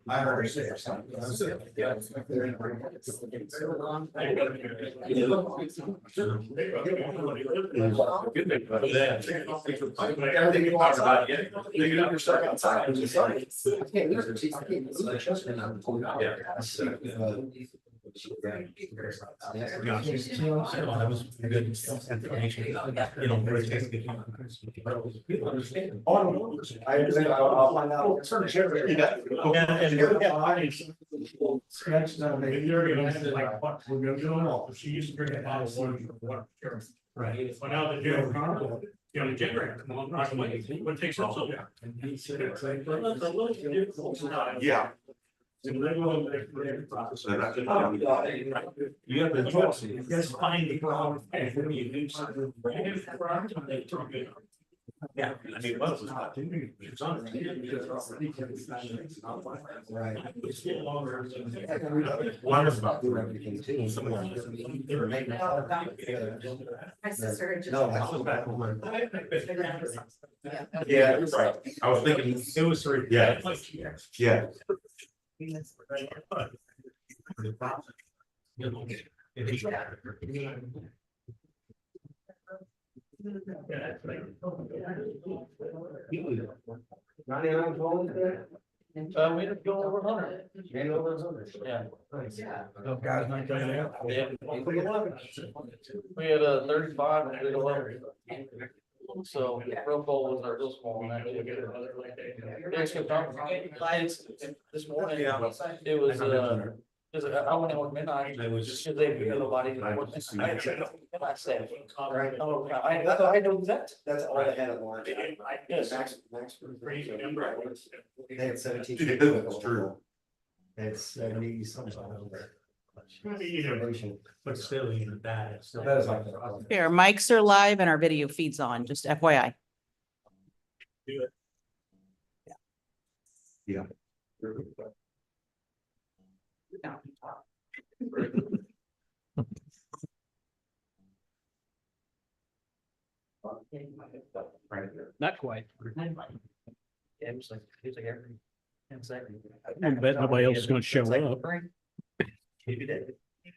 I heard her say That was good information. You know, very tasty. I'll find out. We're gonna do them all. She used to drink a bottle of water for water. Right. But now the gym, you know, the generator, come on, right away. What takes up so? Yeah. You have to trust. Just find the problem. And you do something. Yeah, I mean, what was not doing? It's on. Right. It's still longer. One is about doing everything too. My sister just. No, Yeah, that's right. I was thinking, it was three. Yeah. Yeah. We had to go over 100. Yeah. Guys, not coming out. Yeah. We had a 35 and we had 11. So real goal was our real small one. This morning, it was, I went out midnight. It was just. Because they, nobody. I said, I know that. That's all I had at lunch. Yes. Max. They had 17. It's true. It's 70 something. But still, even that, it's still. That is like. Our mics are live and our video feeds on, just FYI. Do it. Yeah. Not quite. Yeah, it was like every 10 seconds. I bet nobody else is gonna show up. Maybe they.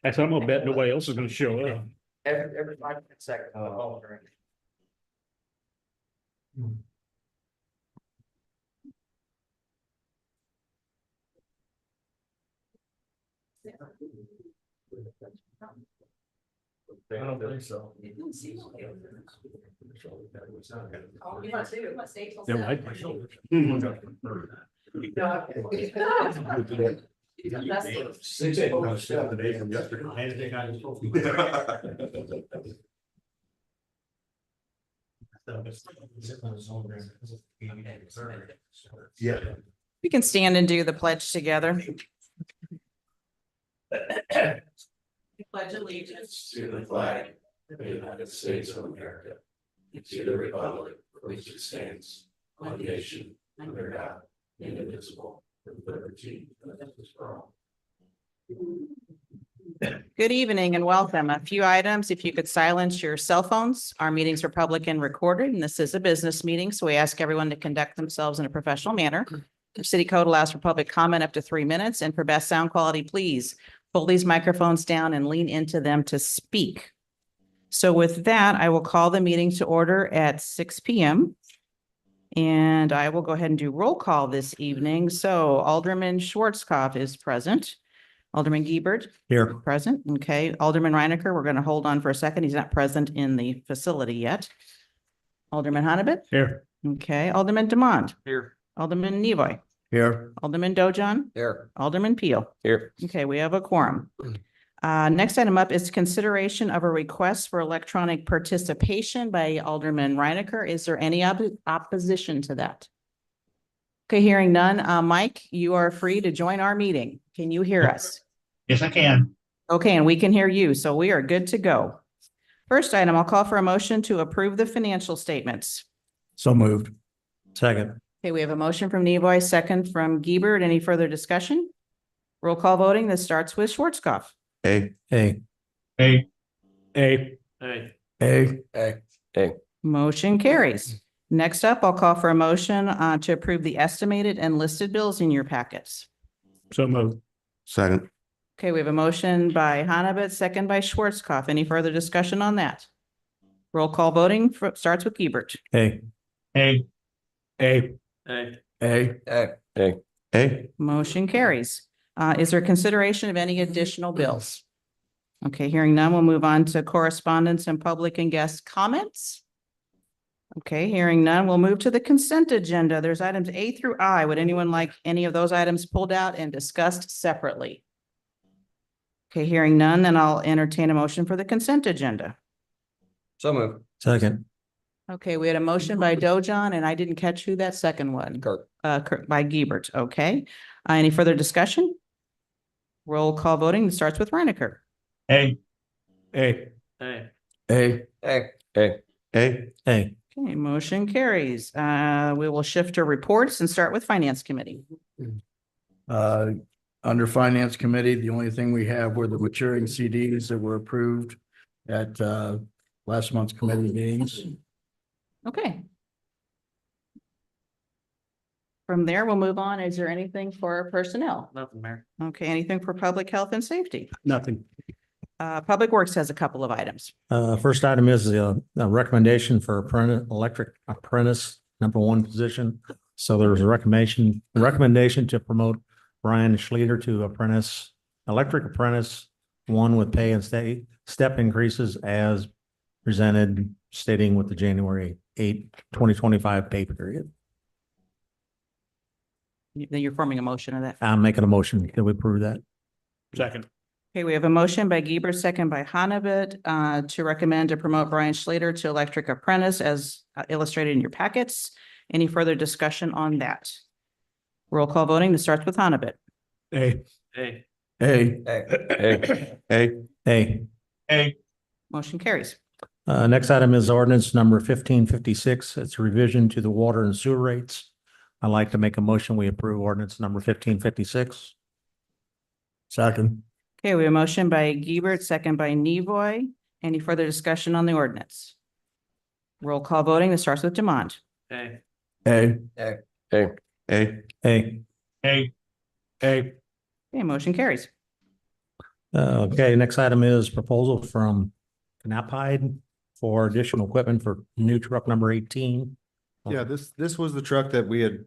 I said, I'm gonna bet nobody else is gonna show up. Every 5 seconds. I don't think so. You want to stay till Yeah, They say, oh, still the day from yesterday. Anything I was. Yeah. We can stand and do the pledge together. Pledge allegiance To the flag of the United States of America, and to the republic for which it stands, one nation, under God, indivisible, with liberty and justice for all. Good evening and welcome. A few items, if you could silence your cell phones. Our meetings are public and recorded, and this is a business meeting, so we ask everyone to conduct themselves in a professional manner. The city code allows for public comment up to 3 minutes, and for best sound quality, please pull these microphones down and lean into them to speak. So with that, I will call the meeting to order at 6 p.m. And I will go ahead and do roll call this evening. So Alderman Schwarzkopf is present. Alderman Giebert. Here. Present. Okay. Alderman Reinecker, we're going to hold on for a second. He's not present in the facility yet. Alderman Hannabit. Here. Okay. Alderman Demond. Here. Alderman Nevoy. Here. Alderman Dojon. Here. Alderman Peel. Here. Okay, we have a quorum. Next item up is consideration of a request for electronic participation by Alderman Reinecker. Is there any opposition to that? Okay, hearing none. Mike, you are free to join our meeting. Can you hear us? Yes, I can. Okay, and we can hear you, so we are good to go. First item, I'll call for a motion to approve the financial statements. So moved. Second. Okay, we have a motion from Nevoy, second from Giebert. Any further discussion? Roll call voting. This starts with Schwarzkopf. Hey. Hey. Hey. Hey. Hey. Hey. Hey. Hey. Motion carries. Next up, I'll call for a motion to approve the estimated and listed bills in your packets. So moved. Second. Okay, we have a motion by Hanabit, second by Schwarzkopf. Any further discussion on that? Roll call voting starts with Gebert. A. A. A. Hey. A. Motion carries. Is there consideration of any additional bills? Okay, hearing none, we'll move on to correspondence and public and guest comments. Okay, hearing none, we'll move to the consent agenda. There's items A through I. Would anyone like any of those items pulled out and discussed separately? Okay, hearing none, then I'll entertain a motion for the consent agenda. So moved. Second. Okay, we had a motion by Dojon, and I didn't catch who that second one. Kurt. Kurt by Gebert. Okay. Any further discussion? Roll call voting starts with Reinecker. A. A. Hey. A. Hey. A. A. Okay, motion carries. We will shift to reports and start with Finance Committee. Under Finance Committee, the only thing we have were the maturing CDs that were approved at last month's committee meetings. Okay. From there, we'll move on. Is there anything for personnel? Nothing, Mayor. Okay, anything for public health and safety? Nothing. Public Works has a couple of items. First item is a recommendation for electric apprentice, #1 position. So there's a recommendation to promote Brian Schleter to electric apprentice 1 with pay and step increases as presented, stating with the January 8, 2025 pay period. Then you're forming a motion of that. I'm making a motion that we approve that. Second. Okay, we have a motion by Gebert, second by Hanabit, to recommend to promote Brian Schlater to electric apprentice as illustrated in your packets. Any further discussion on that? Roll call voting. This starts with Hanabit. A. Hey. A. A. A. Motion carries. Next item is ordinance number 1556. It's a revision to the water and sewer rates. I'd like to make a motion. We approve ordinance number 1556. Second. Okay, we have a motion by Gebert, second by Nevoy. Any further discussion on the ordinance? Roll call voting. This starts with Demond. Hey. A. A. A. A. Okay, motion carries. Okay, next item is proposal from Knapheide for additional equipment for new truck number 18. Yeah, this was the truck that we had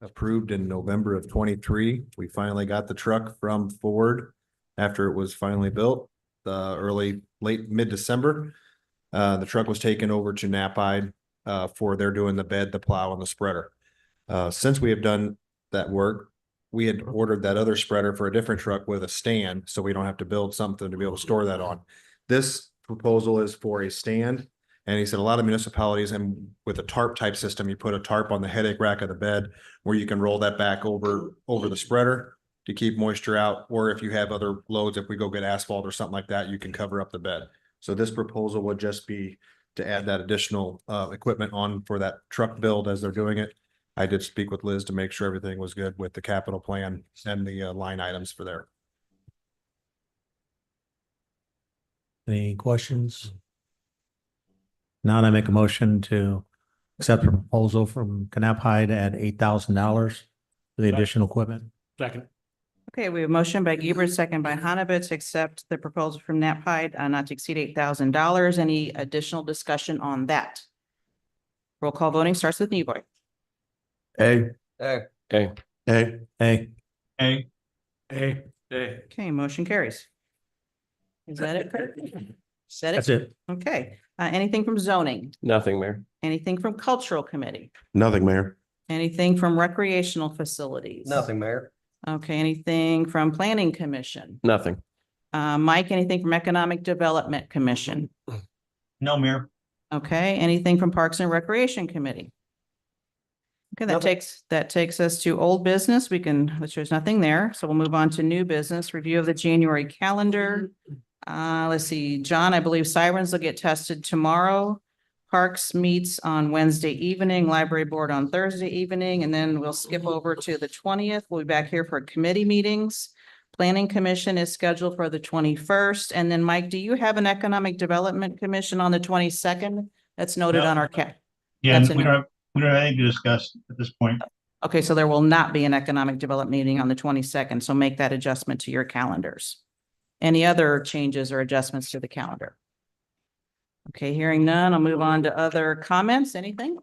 approved in November of 23. We finally got the truck from Ford after it was finally built, late mid-December. The truck was taken over to Knapheide for they're doing the bed, the plow, and the spreader. Since we have done that work, we had ordered that other spreader for a different truck with a stand, so we don't have to build something to be able to store that on. This proposal is for a stand. And he said a lot of municipalities, and with a tarp type system, you put a tarp on the headache rack of the bed where you can roll that back over the spreader to keep moisture out. Or if you have other loads, if we go get asphalt or something like that, you can cover up the bed. So this proposal would just be to add that additional equipment on for that truck build as they're doing it. I did speak with Liz to make sure everything was good with the capital plan and the line items for there. Any questions? Now I make a motion to accept the proposal from Knapheide at $8,000 for the additional equipment. Second. Okay, we have a motion by Gebert, second by Hanabit to accept the proposal from Knapheide not to exceed $8,000. Any additional discussion on that? Roll call voting starts with Nevoy. A. A. A. A. A. Hey. Okay, motion carries. Is that it, Kurt? Is that That's it? it. Okay. Anything from zoning? Nothing, Mayor. Anything from cultural committee? Nothing, Mayor. Anything from recreational facilities? Nothing, Mayor. Okay, anything from planning commission? Nothing. Mike, anything from economic development commission? No, Mayor. Okay, anything from parks and recreation committee? Okay, that takes us to old business. Which there's nothing there. So we'll move on to new business, review of the January calendar. Let's see, John, I believe sirens will get tested tomorrow. Parks meets on Wednesday evening, library board on Thursday evening, and then we'll skip over to the 20th. We'll be back here for committee meetings. Planning commission is scheduled for the 21st. And then Mike, do you have an economic development commission on the 22nd That's noted on our Yeah, That's a we no. don't have anything to discuss at this point. Okay, so there will not be an economic development meeting on the 22nd, so make that adjustment to your calendars. Any other changes or adjustments to the calendar? Okay, hearing none, I'll move on to other comments. Anything?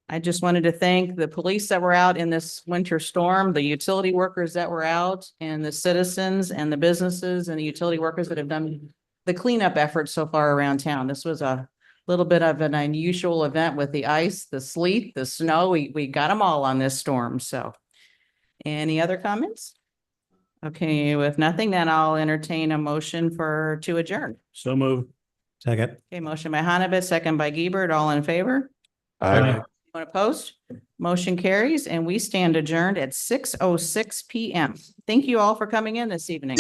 I just wanted to thank the police that were out in this winter storm, the utility workers that were out, and the citizens and the businesses and the utility workers that have done the cleanup effort so far around town. This was a little bit of an unusual event with the ice, the sleet, the snow. We got them all on this storm, so. Any other comments? Okay, with nothing, then I'll entertain a motion to adjourn. So move. Second. Okay, motion by Hannabit, second by Gebert, all in favor? Aye. Anyone opposed? Motion carries and we stand adjourned at 6:06 PM. Thank you all for coming in this evening.